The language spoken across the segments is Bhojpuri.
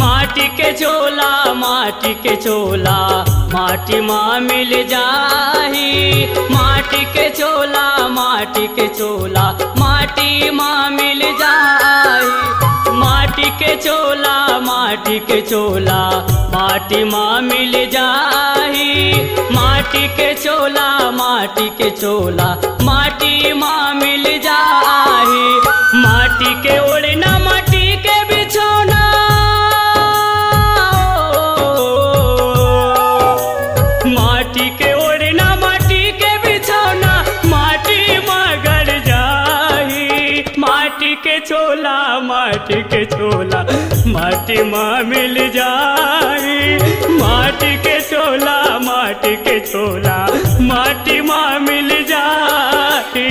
माटी के चोला माटी के चोला माटी माँ मिल जाही। माटी के चोला माटी के चोला माटी माँ मिल जाही। माटी के चोला माटी के चोला माटी माँ मिल जाही। माटी के चोला माटी के चोला माटी माँ मिल जाही। माटी के ओढ़ना माटी के बिछौना माटी के ओढ़ना माटी के बिछौना माटी मगर जाही। माटी के चोला माटी के चोला माटी माँ मिल जाही। माटी के चोला माटी के चोला माटी माँ मिल जाही।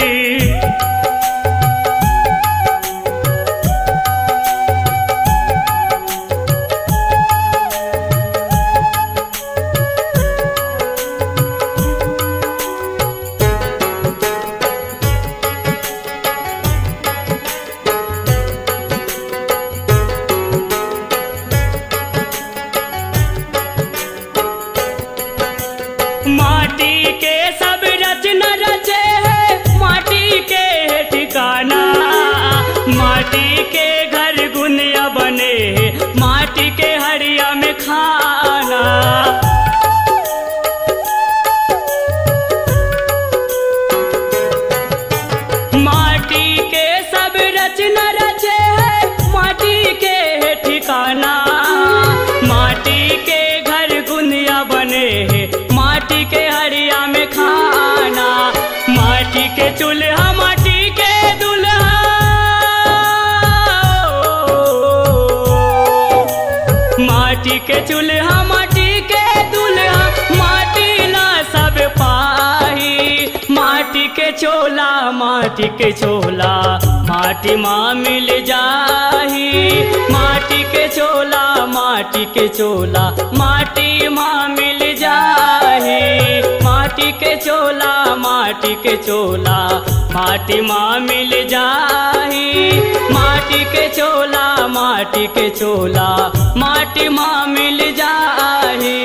माटी के सब रचना रचे है माटी के ठिकाना। माटी के घर गुनिया बने है माटी के हड़िया में खाना। माटी के सब रचना रचे है माटी के ठिकाना। माटी के घर गुनिया बने है माटी के हड़िया में खाना। माटी के चूल्हा माटी के दूल्हा माटी के चूल्हा माटी के दूल्हा माटी ला सब पाही। माटी के चोला माटी के चोला माटी माँ मिल जाही। माटी के चोला माटी के चोला माटी माँ मिल जाही। माटी के चोला माटी के चोला माटी माँ मिल जाही। माटी के चोला माटी के चोला माटी माँ मिल जाही।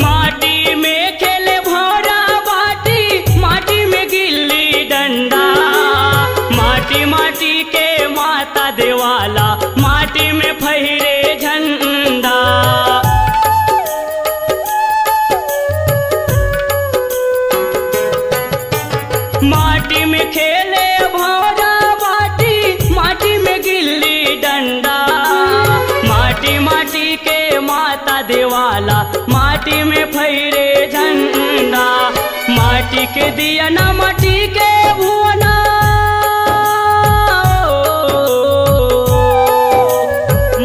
माटी में खेले भौरा बाटी माटी में गिल्ली डंडा। माटी माटी के माता देवाला माटी में फहरे झंडा। माटी में खेले भौरा बाटी माटी में गिल्ली डंडा। माटी माटी के माता देवाला माटी में फहरे झंडा। माटी के दिया ना माटी के भुवना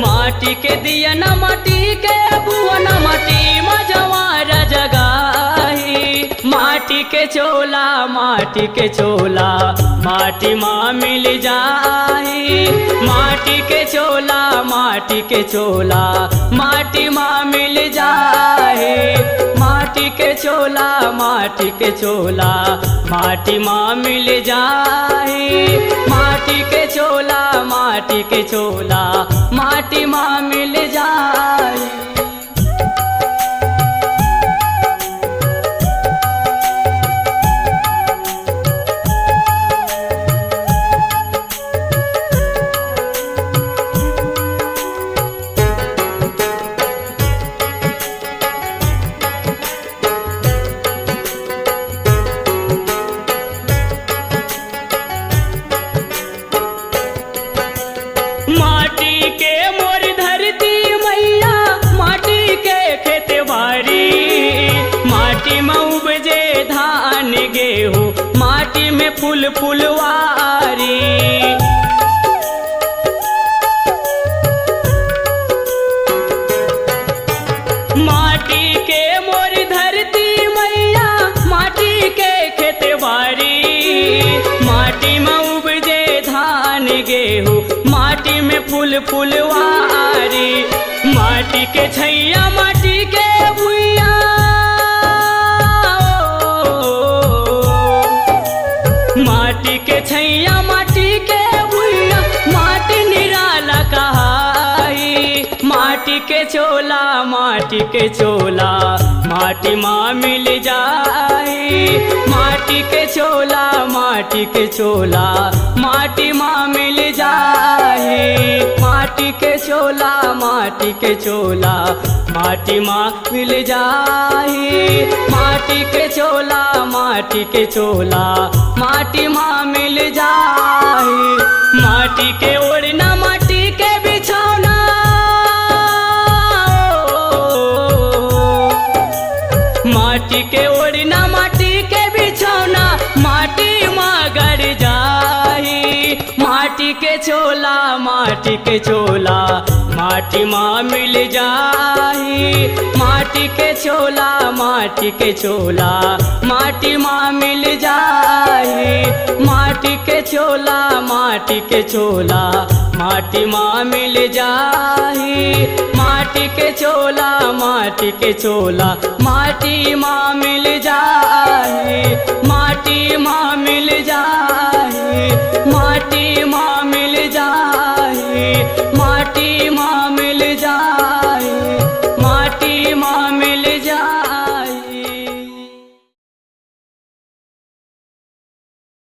माटी के दिया ना माटी के भुवना माटी मजवार जगाही। माटी के चोला माटी के चोला माटी माँ मिल जाही। माटी के चोला माटी के चोला माटी माँ मिल जाही। माटी के चोला माटी के चोला माटी माँ मिल जाही। माटी के चोला माटी के चोला माटी माँ मिल जाही। माटी के मोर धरती मैया माटी के खेत बाड़ी। माटी में उपजे धान गेहूँ माटी में फूल फुलवारी। माटी के मोर धरती फूल फुलवारी। माटी के छैया माटी के भुइया, माटी के छैया माटी के भुइया, माटी निराला कहाई। माटी के चोला माटी के चोला माटी माँ मिल जाई। माटी के चोला माटी के चोला माटी माँ मिल जाई। माटी के चोला माटी के चोला माटी माँ मिल जाई। माटी के चोला माटी के चोला माटी माँ मिल जाई। माटी के ओढ़ना माटी के बिछौना, माटी के ओढ़ना माटी के बिछौना माटी माँ गड़ जाई। माटी के चोला माटी के चोला माटी माँ मिल जाई। माटी के चोला माटी के चोला माटी माँ मिल जाई। माटी के चोला माटी के चोला माटी माँ मिल जाई। माटी के चोला माटी के चोला माटी माँ मिल जाई। माटी माँ मिल जाई। माटी माँ मिल जाई। माटी